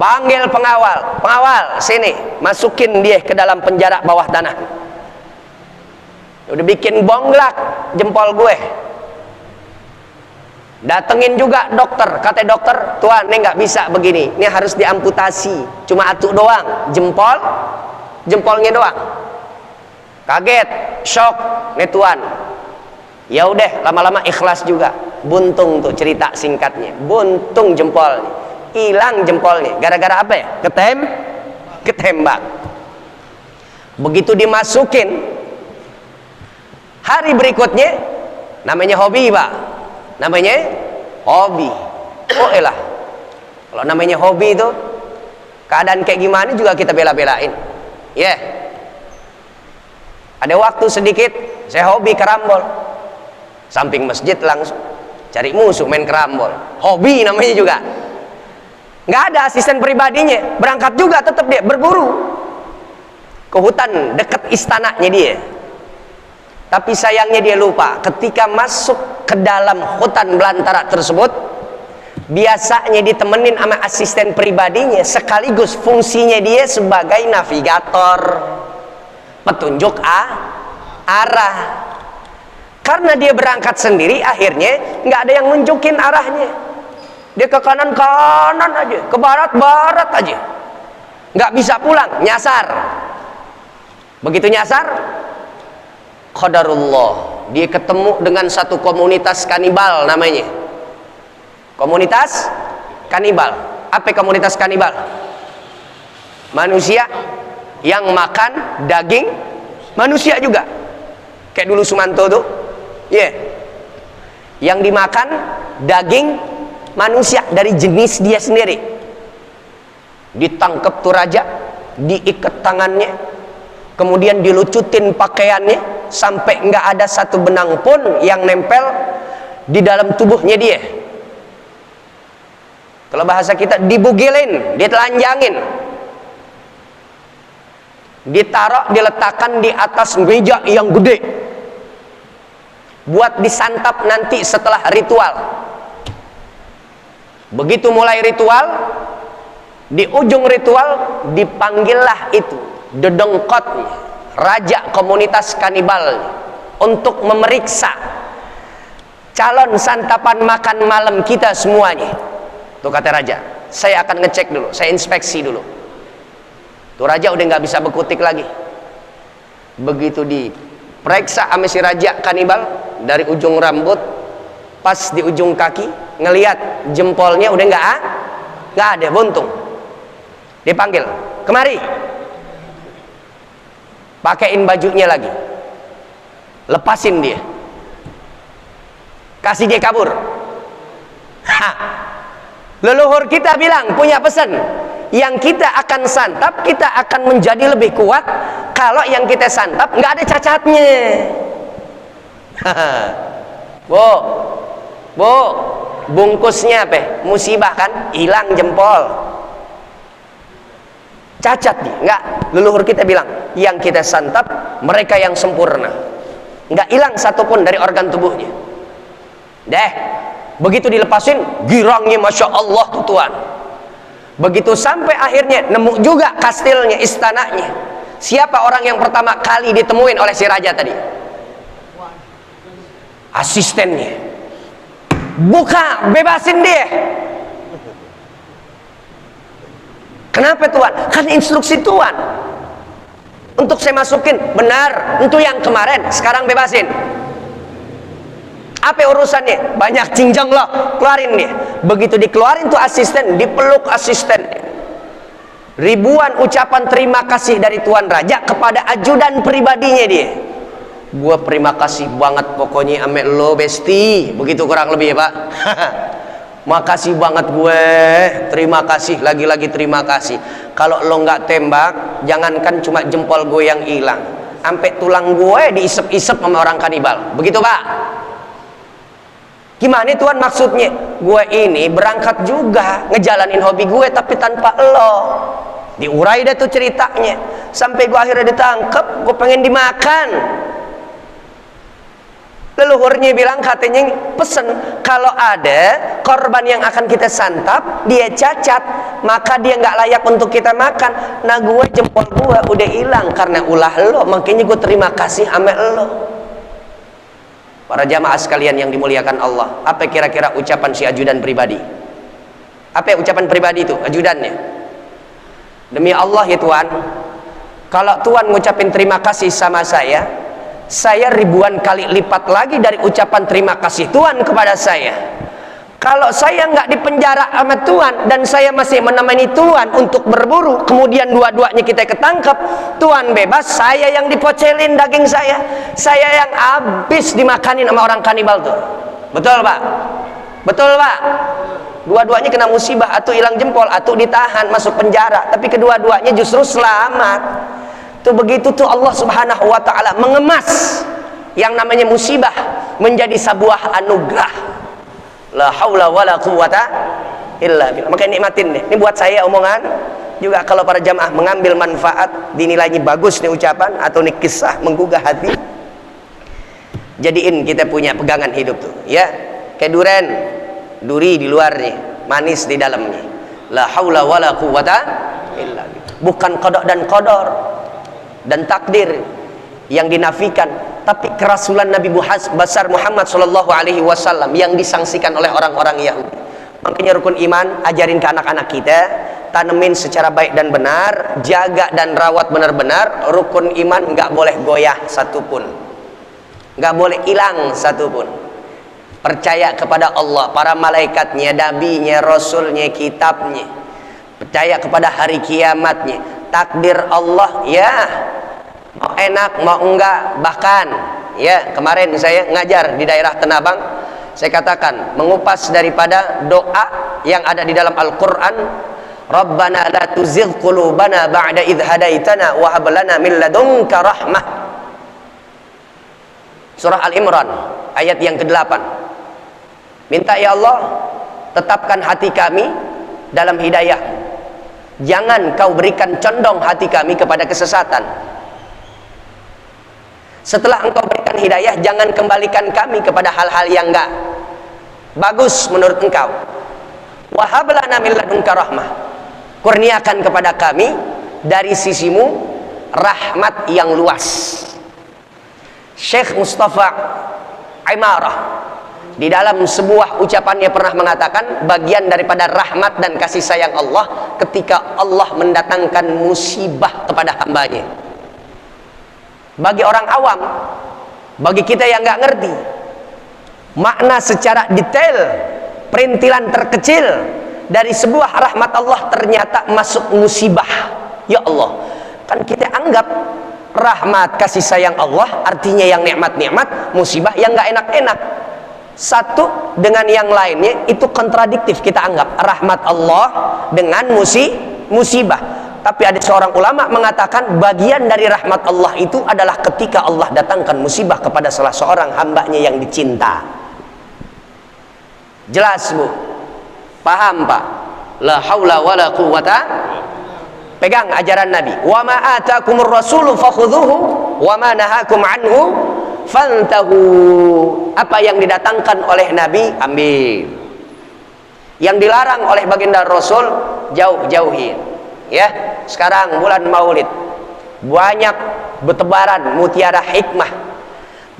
Panggil pengawal, pengawal sini, masukin dia ke dalam penjara bawah tanah. Udah bikin bonglak jempol gue. Datengin juga dokter, kata dokter, tuan ini nggak bisa begini, ini harus diamputasi, cuma atu doang, jempolnya doang. Kaget, shock, nih tuan. Ya udah, lama-lama ikhlas juga. Buntung tuh cerita singkatnya. Buntung jempolnya, hilang jempolnya. Gara-gara apa ya? Ketembak. Begitu dimasukin, hari berikutnya, namanya hobi pak. Namanya hobi. Oh elah, kalau namanya hobi itu, keadaan kayak gimana juga kita bela-belain. Ya. Ada waktu sedikit, saya hobi karambol. Samping masjid langsung cari musuh main kerambol, hobi namanya juga. Nggak ada asisten pribadinya, berangkat juga tetap dia berburu ke hutan dekat istananya dia. Tapi sayangnya dia lupa ketika masuk ke dalam hutan belantara tersebut, biasanya ditemenin sama asisten pribadinya, sekaligus fungsinya dia sebagai navigator, petunjuk arah. Karena dia berangkat sendiri, akhirnya nggak ada yang nunjukin arahnya. Dia ke kanan aja, ke barat aja. nggak bisa pulang, nyasar. Begitu nyasar, qadarullah, dia ketemu dengan satu komunitas kanibal namanya. Komunitas kanibal. Apa komunitas kanibal? Manusia yang makan daging manusia juga. Kayak dulu Sumanto tuh. Yang dimakan daging manusia dari jenis dia sendiri. Ditangkap tuh raja, diikat tangannya, kemudian dilucutin pakaiannya sampai nggak ada satu benang pun yang nempel di dalam tubuhnya dia. Kalau bahasa kita, dibugilin, ditelanjangin, ditaruh, diletakkan di atas meja yang gede buat disantap nanti setelah ritual. Begitu mulai ritual, di ujung ritual dipanggillah itu dedengkotnya, raja komunitas kanibal, untuk memeriksa calon santapan makan malam kita semuanya. Tuh kata raja, saya akan ngecek dulu, saya inspeksi dulu. Tuh raja udah nggak bisa bekutik lagi. Begitu diperiksa sama si raja kanibal, dari ujung rambut pas di ujung kaki, ngelihat jempolnya udah nggak ada, buntung. Dipanggil, kemari, pakein bajunya lagi, lepasin dia, kasih dia kabur. Leluhur kita bilang, punya pesan, yang kita akan santap, kita akan menjadi lebih kuat kalau yang kita santap nggak ada cacatnya. Bu, bungkusnya apa? Musibah kan, hilang jempol, cacat dia. Nggak, leluhur kita bilang, yang kita santap mereka yang sempurna, nggak hilang satupun dari organ tubuhnya. Begitu dilepasin, girangnya Masya Allah tuh Tuhan. Begitu sampai akhirnya nemu juga kastilnya, istananya. Siapa orang yang pertama kali ditemuin oleh si raja tadi? Asistennya. Buka, bebasin dia. Kenapa Tuhan? Kan instruksi Tuhan untuk saya masukin. Benar, untuk yang kemarin, sekarang bebasin. Apa urusannya? Banyak cinjang loh, keluarin dia. Begitu dikeluarin tuh asisten, dipeluk asisten. Ribuan ucapan terima kasih dari Tuan Raja kepada ajudan pribadinya dia. Gua terima kasih banget pokoknya ame lo besti. Begitu kurang lebih ya Pak. Makasih banget gue, terima kasih, lagi-lagi terima kasih. Kalau lo nggak tembak, jangankan cuma jempol gue yang hilang, sampai tulang gue diisep-isep sama orang kanibal. Begitu Pak. Gimana Tuhan maksudnya? Gue ini berangkat juga ngejalanin hobi gue tapi tanpa lo. Diurai dah tuh ceritanya, sampai gue akhirnya ditangkap, gue pengen dimakan. Leluhurnya bilang, katanya pesen, kalau ada korban yang akan kita santap, dia cacat, maka dia nggak layak untuk kita makan. Nah gue, jempol gue udah hilang karena ulah lo, makanya gue terima kasih sama lo. Para jamaah sekalian yang dimuliakan Allah, apa kira-kira ucapan si ajudan pribadi? Apa ucapan pribadi itu ajudannya? Demi Allah ya Tuhan, kalau Tuhan ngucapin terima kasih sama saya ribuan kali lipat lagi dari ucapan terima kasih Tuhan kepada saya. Kalau saya nggak dipenjara sama Tuhan dan saya masih menemani Tuhan untuk berburu, kemudian dua-duanya kita ketangkep, Tuhan bebas, saya yang dipocelin daging saya yang habis dimakanin sama orang kanibal tuh. Betul Pak? Betul Pak? Dua-duanya kena musibah, atau hilang jempol, atau ditahan masuk penjara, tapi kedua-duanya justru selamat. Tuh begitu tuh Allah Subhanahu wa taala mengemas yang namanya musibah menjadi sebuah anugerah. La haula wala quwata illa billah. Makanya nikmatin deh. Ini buat saya omongan juga, kalau para jamaah mengambil manfaat, dinilainya bagus nih ucapan atau nih kisah menggugah hati, jadiin kita punya pegangan hidup tuh ya. Kayak duren, duri di luarnya, manis di dalamnya. La haula wala quwata illa billah. Bukan qada dan qadar dan takdir yang dinafikan, tapi kerasulan Nabi besar Muhammad sallallahu alaihi wasallam yang disangsikan oleh orang-orang Yahudi. Makanya rukun iman ajarin ke anak-anak kita, tanemin secara baik dan benar, jaga dan rawat benar-benar. Rukun iman nggak boleh goyah satupun, nggak boleh hilang satupun. Percaya kepada Allah, para malaikatnya, nabinya, rasulnya, kitabnya. Percaya kepada hari kiamatnya, takdir Allah, ya mau enak mau enggak. Bahkan ya kemarin saya ngajar di daerah Tenabang, saya katakan mengupas daripada doa yang ada di dalam Al-Quran, Rabbana la tuzigh qulubana ba'da idh hadaitana wa hab lana min ladunka rahmah. Surah Al-Imran ayat yang ke-8. Minta ya Allah, tetapkan hati kami dalam hidayah, jangan kau berikan condong hati kami kepada kesesatan. Setelah engkau berikan hidayah, jangan kembalikan kami kepada hal-hal yang enggak bagus menurut engkau. Wa hab lana min ladunka rahmah, kurniakan kepada kami dari sisimu rahmat yang luas. Syekh Mustafa Imarah di dalam sebuah ucapannya pernah mengatakan, bagian daripada rahmat dan kasih sayang Allah ketika Allah mendatangkan musibah kepada hambanya. Bagi orang awam, bagi kita yang nggak ngerti makna secara detail, perintilan terkecil dari sebuah rahmat Allah ternyata masuk musibah. Ya Allah, kan kita anggap rahmat kasih sayang Allah artinya yang nikmat-nikmat, musibah yang nggak enak-enak. Satu dengan yang lainnya itu kontradiktif, kita anggap rahmat Allah dengan musibah. Tapi ada seorang ulama mengatakan bagian dari rahmat Allah itu adalah ketika Allah datangkan musibah kepada salah seorang hambanya yang dicinta. Jelas bu? Paham pak? La haula wa la quwata. Pegang ajaran Nabi. Wa ma atakumur rasulu fakhudhuhu wa ma nahakum anhu fantahu. Apa yang didatangkan oleh Nabi, ambil. Yang dilarang oleh baginda Rasul, jauh-jauhin. Ya, sekarang bulan Maulid banyak bertebaran mutiara hikmah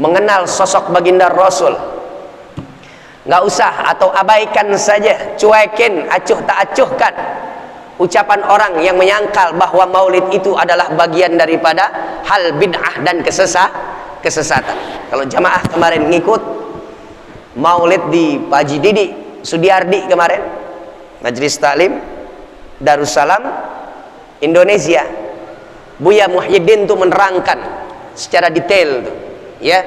mengenal sosok baginda Rasul. Nggak usah atau abaikan saja, cuekin, acuh tak acuhkan ucapan orang yang menyangkal bahwa Maulid itu adalah bagian daripada hal bid'ah dan kesesatan. Kalau jamaah kemarin ngikut Maulid di Pak Haji Didi Sudiardi kemarin, Majelis Taklim Darussalam Indonesia, Buya Muhyiddin tuh menerangkan secara detail tuh, ya,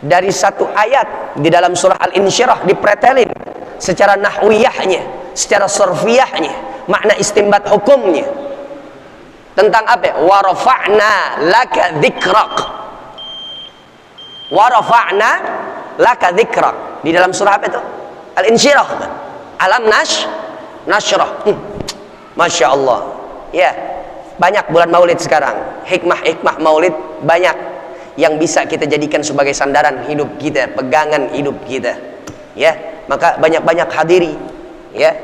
dari satu ayat di dalam surah Al-Insyirah dipretelin secara nahwiyahnya, secara sorfiyahnya, makna istinbat hukumnya tentang apa? Wa rafa'na laka dzikrak. Wa rafa'na laka dzikrak. Di dalam surah apa itu? Al-Insyirah. Alam nasyrah. Masya Allah. Ya, banyak bulan Maulid sekarang, hikmah-hikmah Maulid banyak yang bisa kita jadikan sebagai sandaran hidup kita, pegangan hidup kita. Ya, maka banyak-banyak hadiri, ya,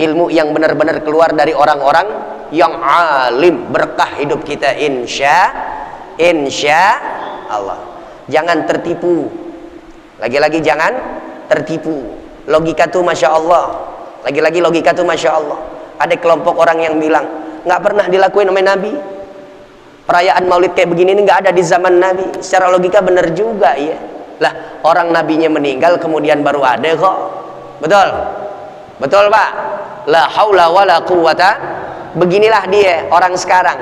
ilmu yang benar-benar keluar dari orang-orang yang alim, berkah hidup kita insya Allah. Jangan tertipu, lagi-lagi jangan tertipu. Logika tuh masya Allah, lagi-lagi logika tuh masya Allah. Ada kelompok orang yang bilang nggak pernah dilakuin oleh Nabi. Perayaan Maulid kayak begini ini nggak ada di zaman Nabi. Secara logika benar juga, ya. Lah, orang nabinya meninggal kemudian baru ada kok. Betul? Betul, Pak? La haula wala quwata. Beginilah dia orang sekarang.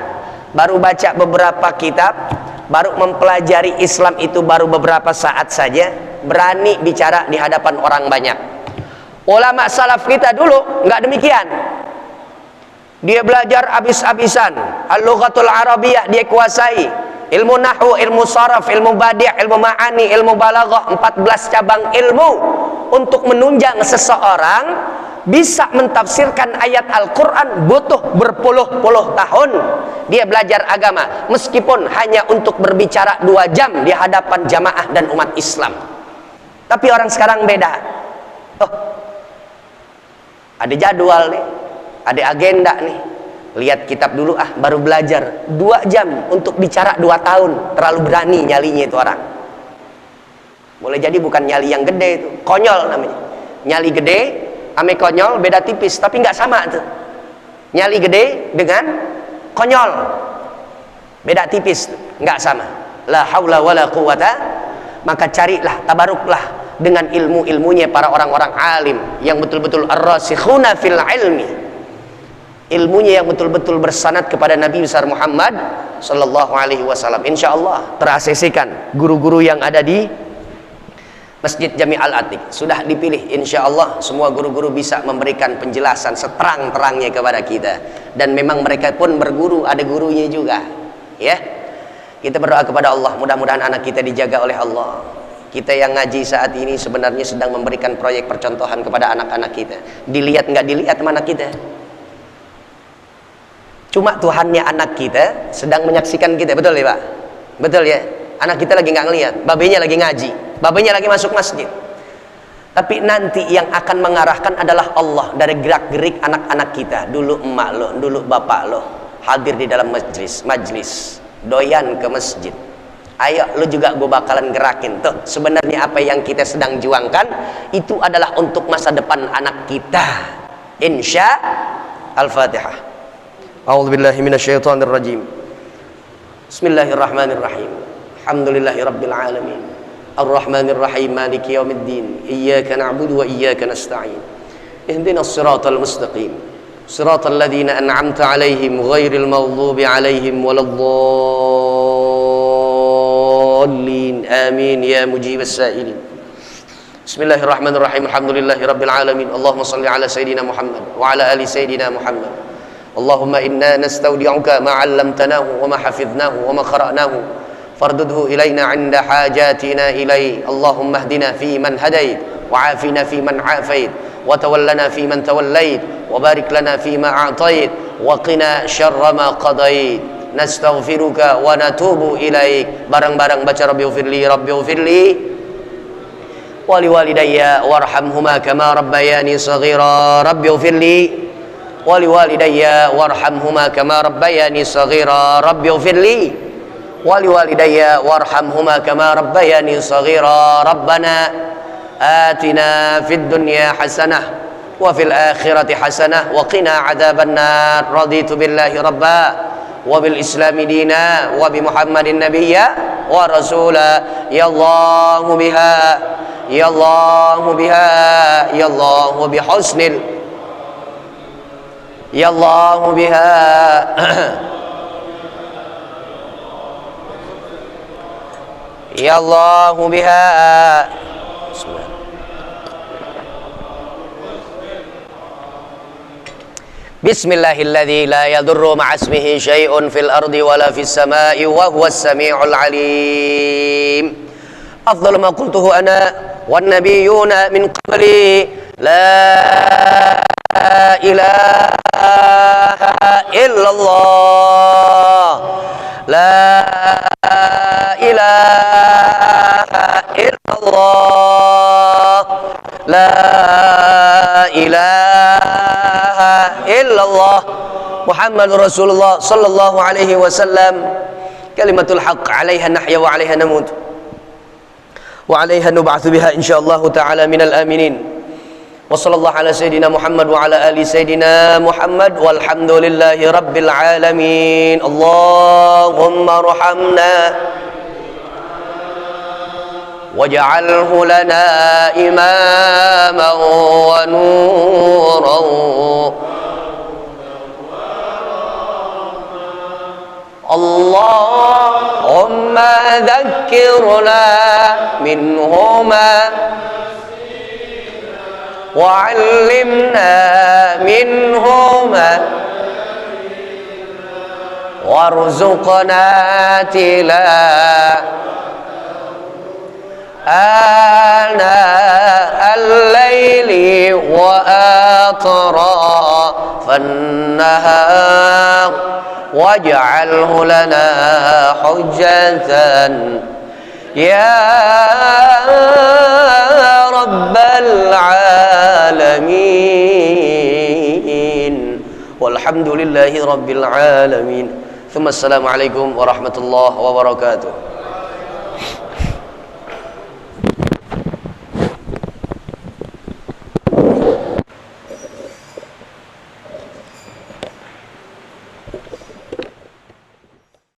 Baru baca beberapa kitab, baru mempelajari Islam itu baru beberapa saat saja, berani bicara di hadapan orang banyak. Ulama salaf kita dulu nggak demikian. Dia belajar habis-habisan, al-lughatul arabiyah dia kuasai, ilmu nahwu, ilmu sharaf, ilmu badi', ilmu ma'ani, ilmu balaghah, 14 cabang ilmu untuk menunjang seseorang bisa mentafsirkan ayat Al-Quran butuh berpuluh-puluh tahun. Dia belajar agama meskipun hanya untuk berbicara 2 jam di hadapan jamaah dan umat Islam. Tapi orang sekarang beda. Oh, ada jadwal nih, ada agenda nih, lihat kitab dulu baru belajar 2 jam untuk bicara 2 tahun. Terlalu berani nyalinya itu orang. Boleh jadi bukan nyali yang gede itu, konyol namanya. Nyali gede ame konyol beda tipis, tapi nggak sama tuh. Nyali gede dengan konyol beda tipis, nggak sama. La haula wala quwata. Maka carilah, tabaruklah dengan ilmu-ilmunya para orang-orang alim yang betul-betul ar-rasikhuna fil ilmi, ilmunya yang betul-betul bersanad kepada Nabi besar Muhammad sallallahu alaihi wasallam. Insyaallah terasesikan guru-guru yang ada di Masjid Jami' Al-Atiq sudah dipilih. Insyaallah semua guru-guru bisa memberikan penjelasan seterang-terangnya kepada kita, dan memang mereka pun berguru, ada gurunya juga ya. Kita berdoa kepada Allah, mudah-mudahan anak kita dijaga oleh Allah. Kita yang ngaji saat ini sebenarnya sedang memberikan proyek percontohan kepada anak-anak kita. Dilihat nggak dilihat sama anak kita, cuma Tuhannya anak kita sedang menyaksikan kita. Betul ya Pak? Betul ya? Anak kita lagi nggak ngelihat, babenya lagi ngaji, babenya lagi masuk masjid. Tapi nanti yang akan mengarahkan adalah Allah dari gerak-gerik anak-anak kita. Dulu emak lo, dulu bapak lo hadir di dalam majlis doyan ke masjid. Ayo lu juga gue bakalan gerakin tuh. Sebenarnya apa yang kita sedang juangkan itu adalah untuk masa depan anak kita. Insya Al-Fatihah. A'udzubillahi minasyaitonirrajim. Bismillahirrahmanirrahim. Alhamdulillahirabbil alamin. Arrahmanirrahim. Maliki yaumiddin. Iyyaka na'budu wa iyyaka nasta'in. Ihdinas siratal mustaqim. Siratal ladzina an'amta 'alaihim ghairil maghdubi 'alaihim waladdallin. Amin ya mujibas sa'ilin. Bismillahirrahmanirrahim. Alhamdulillahirabbil alamin. Allahumma shalli ala sayidina Muhammad wa ala ali sayidina Muhammad. Allahumma inna nastaudi'uka ma 'allamtanahu wa ma hafidhnahu wa ma qara'nahu fardudhu ilayna 'inda hajatina ilayhi. Allahumma ihdina fi man hadait wa 'afina fi man 'afait wa tawallana fi man tawallait wa barik lana fi ma a'tait wa qina syarra ma qadait. Nastaghfiruka wa natubu ilaik. Bareng-bareng baca rabbighfirli rabbighfirli wa liwalidayya warhamhuma kama rabbayani shaghira. Rabbighfirli wa liwalidayya warhamhuma kama rabbayani shaghira. Rabbighfirli wa liwalidayya warhamhuma kama rabbayani shaghira. Rabbana atina fid dunya hasanah wa fil akhirati hasanah wa qina adzaban nar. Raditu billahi rabba wa bil islami dina wa bi Muhammadin nabiyya wa rasula. Ya Allah biha, ya Allah biha, ya Allah bi husnil, ya Allah biha, ya Allah biha. Bismillahilladzi la yadurru ma'asmihi syai'un fil ardi wala fis sama'i wa huwas sami'ul alim. Afdalu ma qultuhu ana wan nabiyyuna min qabli la ilaha illallah, la ilaha illallah, la ilaha illallah Muhammadur Rasulullah sallallahu alaihi wasallam. Kalimatul haqq 'alaiha nahya wa 'alaiha namut wa 'alaiha nub'atsu biha insyaallah ta'ala minal aminin. Wa sallallahu ala sayidina Muhammad wa ala ali sayidina Muhammad walhamdulillahi rabbil alamin. Allahumma arhamna waj'alhu lana imaman wa nuran. Allahumma dhakkirna minhuma wa'allimna minhuma warzuqna ana al-layli wa atrafan nahar waj'alhu lana hujjatan ya rabbal alamin. Walhamdulillahi rabbil alamin. Thumma assalamu alaikum warahmatullahi wabarakatuh.